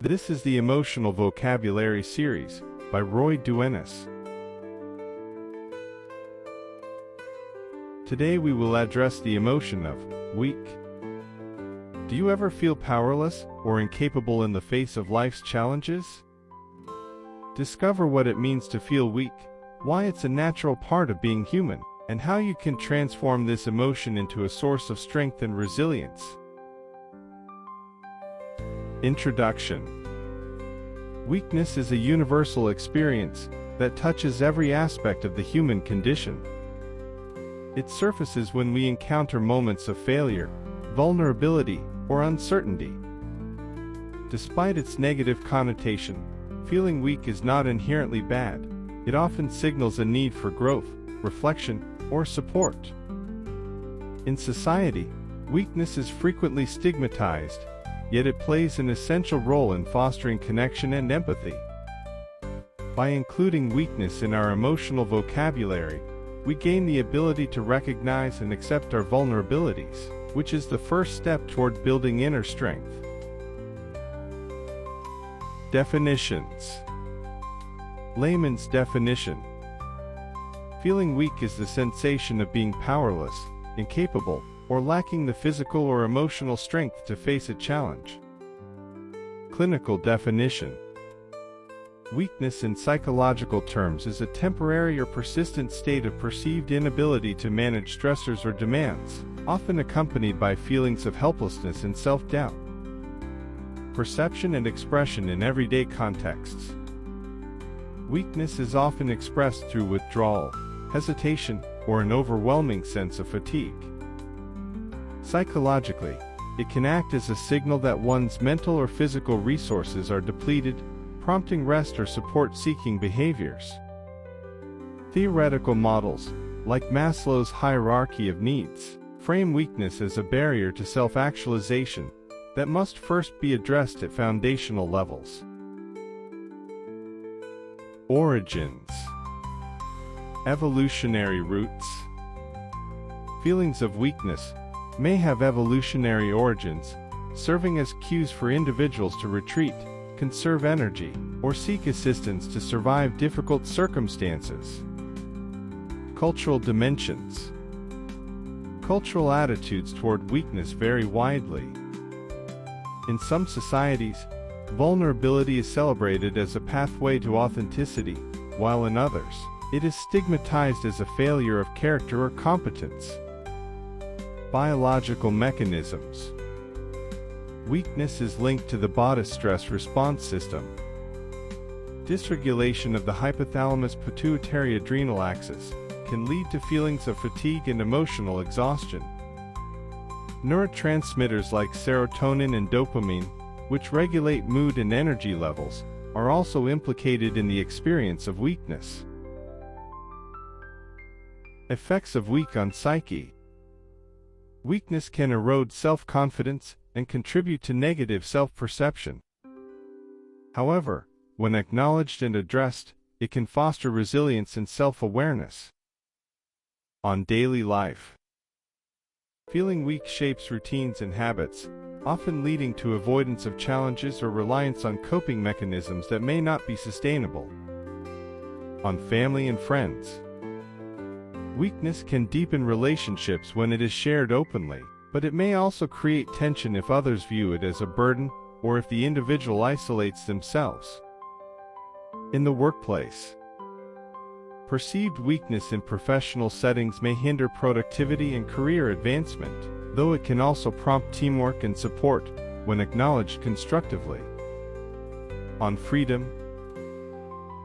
This is the Emotional Vocabulary Series by Duenas. Today we will address the emotion of weak. Do you ever feel powerless or incapable in the face of life's challenges? Discover what it means to feel weak, why it's a natural part of being human, and how you can transform this emotion into a source of strength and resilience. Introduction. Weakness is a universal experience that touches every aspect of the human condition. It surfaces when we encounter moments of failure, vulnerability, or uncertainty. Despite its negative connotation, feeling weak is not inherently bad. It often signals a need for growth, reflection, or support. In society, weakness is frequently stigmatized, yet it plays an essential role in fostering connection and empathy. By including weakness in our emotional vocabulary, we gain the ability to recognize and accept our vulnerabilities, which is the first step toward building inner strength. Definitions. Layman's definition. Feeling weak is the sensation of being powerless, incapable, or lacking the physical or emotional strength to face a challenge. Clinical definition. Weakness in psychological terms is a temporary or persistent state of perceived inability to manage stressors or demands, often accompanied by feelings of helplessness and self-doubt. Perception and expression in everyday contexts. Weakness is often expressed through withdrawal, hesitation, or an overwhelming sense of fatigue. Psychologically, it can act as a signal that one's mental or physical resources are depleted, prompting rest or support-seeking behaviors. Theoretical models, like Maslow's hierarchy of needs, frame weakness as a barrier to self-actualization that must first be addressed at foundational levels. Origins. Evolutionary roots. Feelings of weakness may have evolutionary origins, serving as cues for individuals to retreat, conserve energy, or seek assistance to survive difficult circumstances. Cultural dimensions. Cultural attitudes toward weakness vary widely. In some societies, vulnerability is celebrated as a pathway to authenticity, while in others, it is stigmatized as a failure of character or competence. Biological mechanisms. Weakness is linked to the body's stress response system. Dysregulation of the hypothalamus-pituitary-adrenal axis can lead to feelings of fatigue and emotional exhaustion. Neurotransmitters like serotonin and dopamine, which regulate mood and energy levels, are also implicated in the experience of weakness. Effects of weak on psyche. Weakness can erode self-confidence and contribute to negative self-perception. However, when acknowledged and addressed, it can foster resilience and self-awareness. On daily life. Feeling weak shapes routines and habits, often leading to avoidance of challenges or reliance on coping mechanisms that may not be sustainable. On family and friends. Weakness can deepen relationships when it is shared openly, but it may also create tension if others view it as a burden or if the individual isolates themselves. In the workplace. Perceived weakness in professional settings may hinder productivity and career advancement, though it can also prompt teamwork and support when acknowledged constructively. On freedom.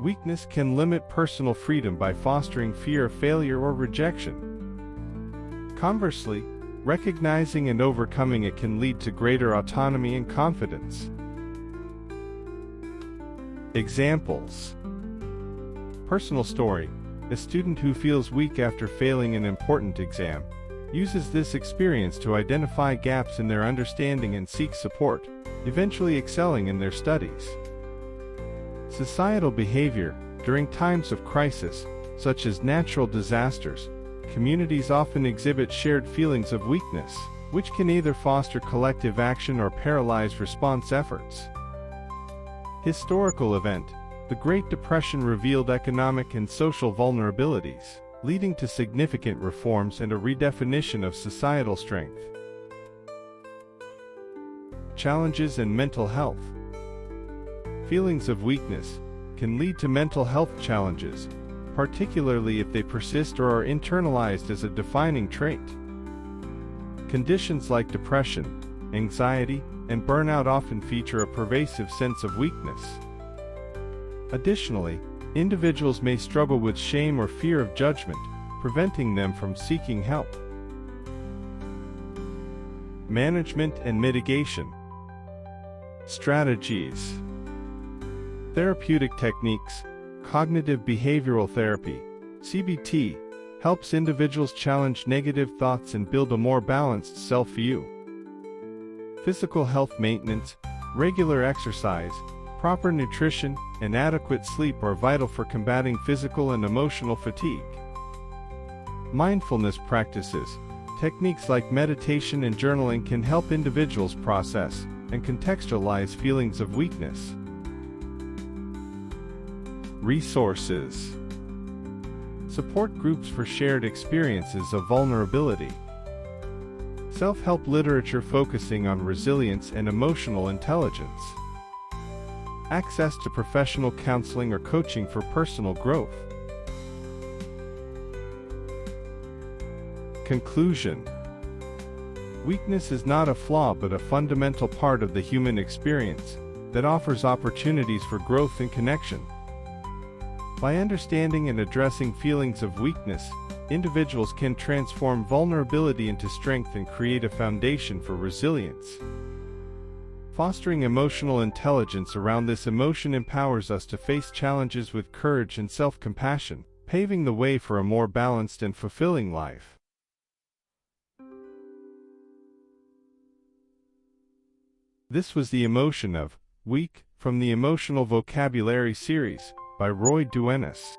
Weakness can limit personal freedom by fostering fear of failure or rejection. Conversely, recognizing and overcoming it can lead to greater autonomy and confidence. Examples. Personal story. A student who feels weak after failing an important exam uses this experience to identify gaps in their understanding and seek support, eventually excelling in their studies. Societal behavior. During times of crisis, such as natural disasters, communities often exhibit shared feelings of weakness, which can either foster collective action or paralyze response efforts. Historical event: the Great Depression revealed economic and social vulnerabilities, leading to significant reforms and a redefinition of societal strength. Challenges and mental health. Feelings of weakness can lead to mental health challenges, particularly if they persist or are internalized as a defining trait. Conditions like depression, anxiety, and burnout often feature a pervasive sense of weakness. Additionally, individuals may struggle with shame or fear of judgment, preventing them from seeking help. Management and mitigation. Strategies. Therapeutic techniques. Cognitive behavioral therapy, CBT, helps individuals challenge negative thoughts and build a more balanced self-view. Physical health maintenance, regular exercise, proper nutrition, and adequate sleep are vital for combating physical and emotional fatigue. Mindfulness practices, techniques like meditation and journaling can help individuals process and contextualize feelings of weakness. Resources. Support groups for shared experiences of vulnerability. Self-help literature focusing on resilience and emotional intelligence. Access to professional counseling or coaching for personal growth. Conclusion. Weakness is not a flaw but a fundamental part of the human experience that offers opportunities for growth and connection. By understanding and addressing feelings of weakness, individuals can transform vulnerability into strength and create a foundation for resilience. Fostering emotional intelligence around this emotion empowers us to face challenges with courage and self-compassion, paving the way for a more balanced and fulfilling life. This was The Emotion of Weak from the Emotional Vocabulary series by Duenas.